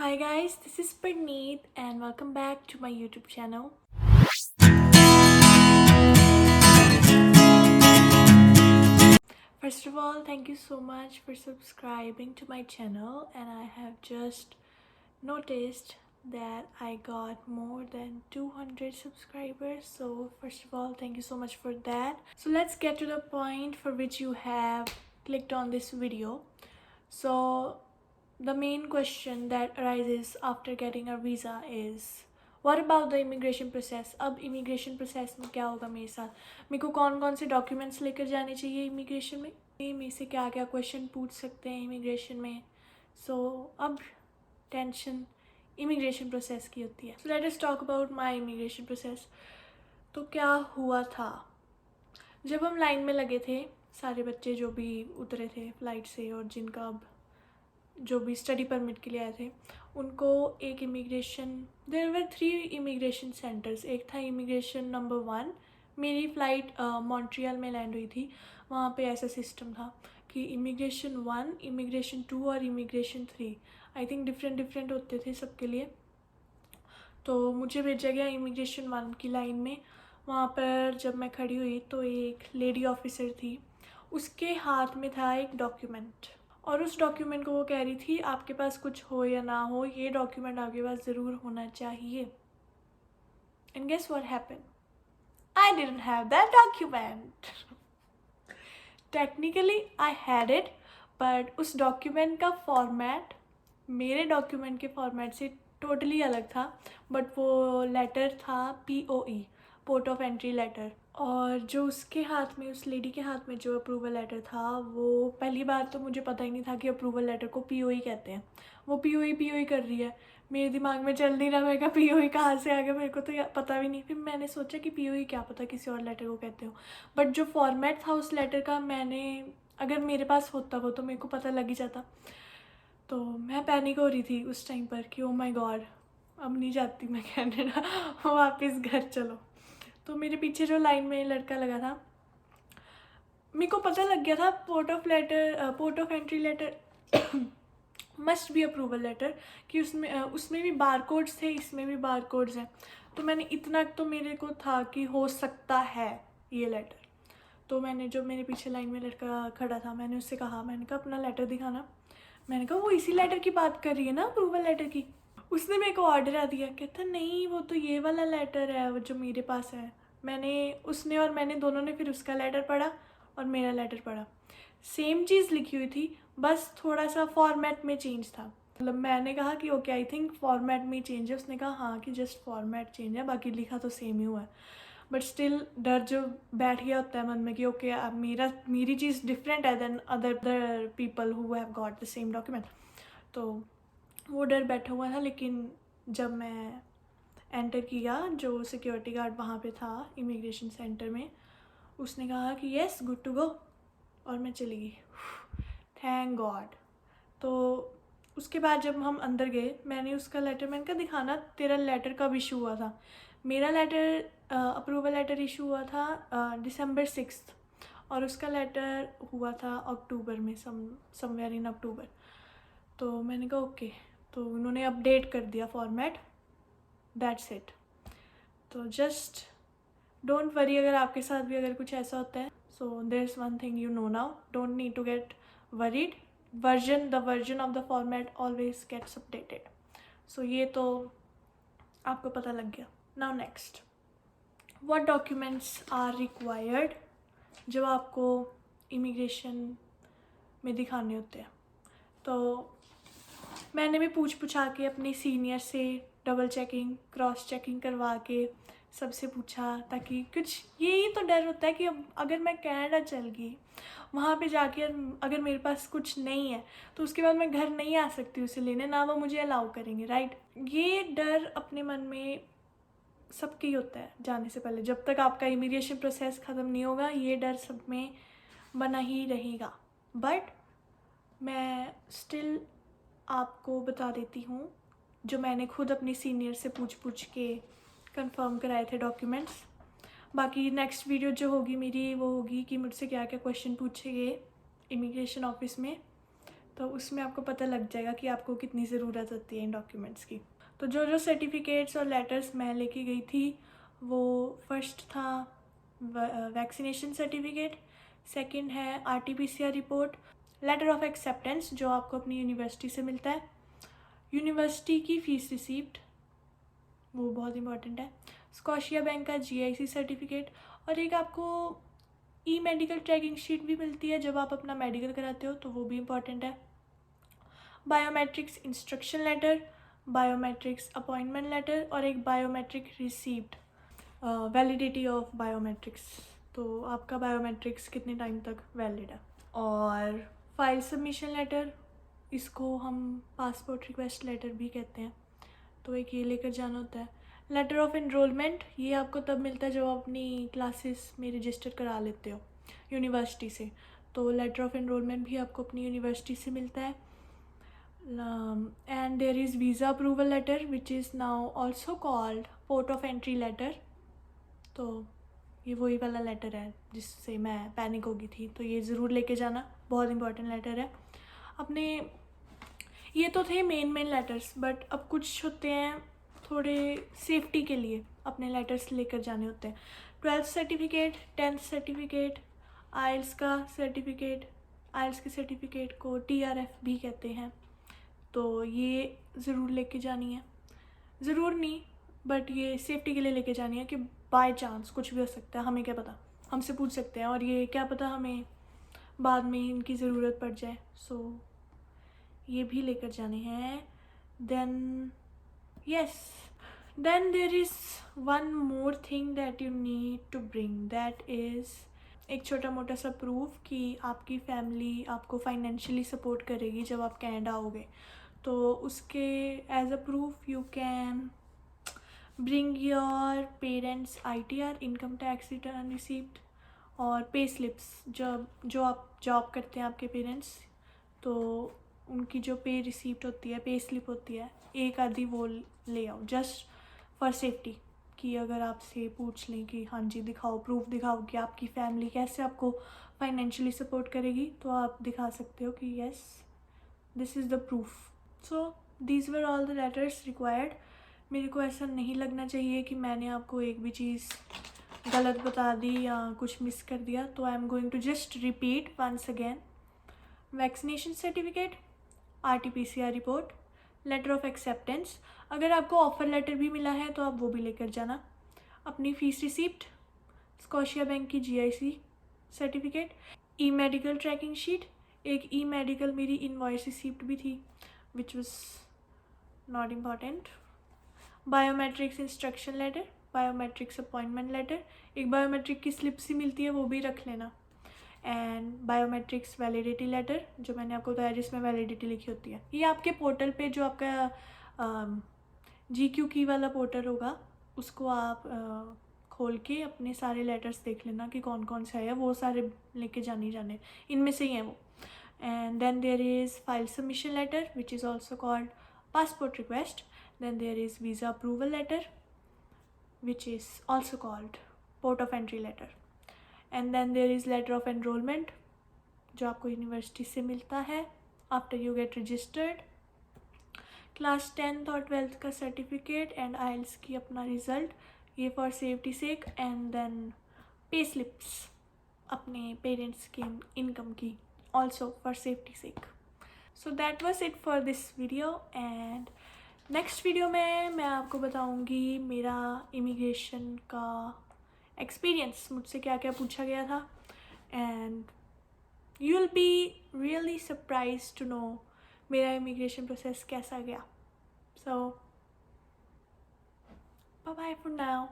Hi guys, this is Parneet and welcome back to my YouTube channel. First of all, thank you so much for subscribing to my channel, and I have just noticed that I got more than 200 subscribers. So first of all, thank you so much for that. So let's get to the point for which you have clicked on this video. So the main question that arises after getting a visa is what about the immigration process? अब immigration process में क्या होगा मेरे साथ? मेरे को कौन कौन से डॉक्यूमेंट्स लेकर जाने चाहिए इमिग्रेशन में? मेरे से क्या क्या क्वेश्चन पूछ सकते हैं इमिग्रेशन में? सो अब टेंशन इमिग्रेशन प्रोसेस की होती है. So let us talk about my immigration process. तो क्या हुआ था जब हम लाइन में लगे थे, सारे बच्चे जो भी उतरे थे फ़्लाइट से और जिनका अब जो भी स्टडी परमिट के लिए आए थे, उनको एक immigration, there were 3 immigration centres. एक था इमिग्रेशन नंबर 1. मेरी फ़्लाइट मॉन्ट्रियल में लैंड हुई थी. वहाँ पे ऐसा सिस्टम था कि इमिग्रेशन 1, इमिग्रेशन 2 और इमिग्रेशन 3 आई थिंक डिफरेंट होते थे सबके लिए. तो मुझे भेजा गया इमिग्रेशन 1 की लाइन में. वहाँ पर जब मैं खड़ी हुई तो एक लेडी ऑफिसर थी, उसके हाथ में था एक डॉक्यूमेंट, और उस डॉक्यूमेंट को वो कह रही थी आपके पास कुछ हो या ना हो, ये डॉक्यूमेंट आपके पास ज़रूर होना चाहिए. And guess what happened? I didn't have that document. Technically I had it, but उस डॉक्यूमेंट का फॉर्मेट मेरे डॉक्यूमेंट के फॉर्मेट से टोटली अलग था. बट वो लेटर था POE, port of entry letter. और जो उसके हाथ में, उस लेडी के हाथ में जो अप्रूवल लेटर था, वो पहली बार तो मुझे पता ही नहीं था कि अप्रूवल लेटर को POE कहते हैं. वो POE कर रही है. मेरे दिमाग में चल नहीं रहा मेरा POE कहाँ से आ गया, मेरे को तो पता भी नहीं. फिर मैंने सोचा कि POE क्या पता किसी और लेटर को कहते हो. बट जो फॉर्मेट था उस लेटर का, मैंने अगर मेरे पास होता वो तो मेरे को पता लग ही जाता. तो मैं पैनिक हो रही थी उस टाइम पर कि ओ माय गॉड, अब नहीं जाती मैं कनाडा, वापस घर चलो. तो मेरे पीछे जो लाइन में लड़का लगा था, मेरे को पता लग गया था port of entry letter must be approval letter, कि उसमें भी बार कोड्स थे, इसमें भी बार कोड्स हैं. तो मैंने इतना तो मेरे को था कि हो सकता है ये लेटर. तो मैंने, जो मेरे पीछे लाइन में लड़का खड़ा था, मैंने उससे कहा, मैंने कहा अपना लेटर दिखाना. मैंने कहा वो इसी लेटर की बात कर रही है ना, अप्रूवल लेटर की. उसने मेरे को ऑर्डर आ दिया, कहता नहीं वो तो ये वाला लेटर है वो जो मेरे पास है. उसने और मैंने दोनों ने फिर उसका लेटर पढ़ा और मेरा लेटर पढ़ा. सेम चीज़ लिखी हुई थी, बस थोड़ा सा फॉर्मेट में चेंज था. मतलब मैंने कहा कि ओके आई थिंक फॉर्मेट में चेंज है. उसने कहा हाँ कि जस्ट फॉर्मेट चेंज है, बाकी लिखा तो सेम ही हुआ है. बट स्टिल डर जो बैठ गया होता है मन में कि ओके अब मेरी चीज़ डिफरेंट है then other people who have got the same document. तो वो डर बैठा हुआ था. लेकिन जब मैं एंटर किया, जो सिक्योरिटी गार्ड वहाँ पे था इमिग्रेशन सेंटर में, उसने कहा कि येस गुड टू गो, और मैं चली गई. Thank God. तो उसके बाद जब हम अंदर गए, मैंने उसका लेटर, मैंने कहा दिखाना तेरा लेटर कब इशू हुआ था. मेरा लेटर अप्रूवल लेटर इशू हुआ था December 6 और उसका लेटर हुआ था अक्टूबर में, समवेयर इन अक्टूबर. तो मैंने कहा ओके. तो उन्होंने अपडेट कर दिया फॉर्मेट, दैट्स इट. तो जस्ट डोंट वरी अगर आपके साथ भी अगर कुछ ऐसा होता है. So there is one thing you know now, don't need to get worried. The version of the format always gets updated. So ये तो आपको पता लग गया. Now next, what documents are required जब आपको इमिग्रेशन में दिखाने होते हैं. तो मैंने भी पूछा के अपने सीनियर से डबल चेकिंग, क्रॉस चेकिंग करवा के सबसे पूछा, ताकि कुछ यही तो डर होता है कि अब अगर मैं कनाडा चल गई, वहाँ पे जाके अगर मेरे पास कुछ नहीं है तो उसके बाद मैं घर नहीं आ सकती उसे लेने, ना वो मुझे अलाउ करेंगे, राइट. ये डर अपने मन में सबके ही होता है जाने से पहले. जब तक आपका इमिग्रेशन प्रोसेस ख़त्म नहीं होगा ये डर सब में बना ही रहेगा. बट मैं स्टिल आपको बता देती हूँ जो मैंने खुद अपनी सीनियर से पूछ के कंफर्म कराए थे डॉक्यूमेंट्स. बाकी नेक्स्ट वीडियो जो होगी मेरी, वो होगी कि मुझसे क्या क्या क्वेश्चन पूछे गए इमिग्रेशन ऑफिस में. तो उसमें आपको पता लग जाएगा कि आपको कितनी ज़रूरत होती है इन डॉक्यूमेंट्स की। तो जो जो सर्टिफिकेट्स और लेटर्स मैं लेके गई थी, वो फर्स्ट था वैक्सीनेशन सर्टिफिकेट, सेकंड है RT-PCR report, letter of acceptance जो आपको अपनी यूनिवर्सिटी से मिलता है, यूनिवर्सिटी की फ़ीस रिसीप्ट, वो बहुत इंपॉर्टेंट है, स्कॉशिया बैंक का GIC सर्टिफिकेट, और एक आपको मेडिकल ट्रैकिंग शीट भी मिलती है जब आप अपना मेडिकल कराते हो, तो वो भी इम्पॉर्टेंट है, biometrics instruction letter, biometrics appointment letter, और एक biometric receipt, validity of biometrics, तो आपका बायोमेट्रिक्स कितने टाइम तक वैलिड है, और फाइल सबमिशन लेटर, इसको हम पासपोर्ट रिक्वेस्ट लेटर भी कहते हैं, तो एक ये लेकर जाना होता है, लेटर ऑफ एनरोलमेंट, ये आपको तब मिलता है जब आप अपनी क्लासेस में रजिस्टर करा लेते हो यूनिवर्सिटी से, तो लेटर ऑफ एनरोलमेंट भी आपको अपनी यूनिवर्सिटी से मिलता है, and there is visa approval letter which is now also called port of entry letter, तो ये वही वाला लेटर है जिससे मैं पैनिक हो गई थी, तो ये ज़रूर लेके जाना, बहुत इंपॉर्टेंट लेटर है अपने। ये तो थे मेन लेटर्स, बट अब कुछ होते हैं थोड़े सेफ्टी के लिए अपने लेटर्स लेकर जाने होते हैं, 12th सर्टिफिकेट, 10th सर्टिफिकेट, आइल्स का सर्टिफिकेट, आइल्स के सर्टिफिकेट को TRF भी कहते हैं, तो ये ज़रूर लेके जानी है, ज़रूर नहीं बट ये सेफ्टी के लिए लेके जानी है कि बाय चांस कुछ भी हो सकता है, हमें क्या पता, हमसे पूछ सकते हैं, और ये क्या पता हमें बाद में इनकी ज़रूरत पड़ जाए, सो ये भी लेकर जाने हैं। Then there is one more thing that you need to bring, that is एक छोटा मोटा सा प्रूफ कि आपकी फैमिली आपको फाइनेंशियली सपोर्ट करेगी जब आप कनाडा आओगे, तो उसके as a proof you can bring your parents ITR, income tax return receipt, और पे स्लिप्स, जब जो आप जॉब करते हैं आपके पेरेंट्स, तो उनकी जो पे रिसीप्ट होती है, पे स्लिप होती है, एक आधी वो ले आओ, जस्ट फॉर सेफ्टी, कि अगर आपसे पूछ लें कि हाँ जी दिखाओ, प्रूफ दिखाओ कि आपकी फैमिली कैसे आपको फाइनेंशियली सपोर्ट करेगी, तो आप दिखा सकते हो कि yes this is the proof. So these were all the letters required. मेरे को ऐसा नहीं लगना चाहिए कि मैंने आपको एक भी चीज़ गलत बता दी या कुछ मिस कर दिया, तो I am going to just repeat once again, vaccination certificate, RT-PCR report, letter of acceptance, अगर आपको ऑफ़र लेटर भी मिला है तो आप वो भी लेकर जाना, अपनी फ़ीस रिसीप्ट, स्कॉशिया बैंक की GIC certificate, medical tracking sheet, एक मेडिकल मेरी इनवॉइस रिसीप्ट भी थी which was not important, biometrics instruction letter, biometrics appointment letter, एक बायोमेट्रिक की स्लिप सी मिलती है वो भी रख लेना, एंड बायोमेट्रिक्स वैलिडिटी लेटर जो मैंने आपको बताया जिसमें वैलिडिटी लिखी होती है, ये आपके पोर्टल पे जो आपका GQ की वाला पोर्टल होगा उसको आप खोल के अपने सारे लेटर्स देख लेना कि कौन कौन से है, वो सारे लेके जाने इनमें से ही हैं वो, and then there is file submission letter which is also called passport request, then there is visa approval letter which is also called port of entry letter, and then there is letter of enrollment जो आपको university से मिलता है after you get registered, class 10th और 12th का certificate and आइल्स की अपना result, ये for safety sake, and then pay slips अपने पेरेंट्स की इनकम की also for safety sake. So that was it for this video, and next video में मैं आपको बताऊंगी मेरा इमिग्रेशन का एक्सपीरियंस, मुझसे क्या क्या पूछा गया था, and you will be really surprise to know मेरा इमिग्रेशन प्रोसेस कैसा गया। So bye bye for now.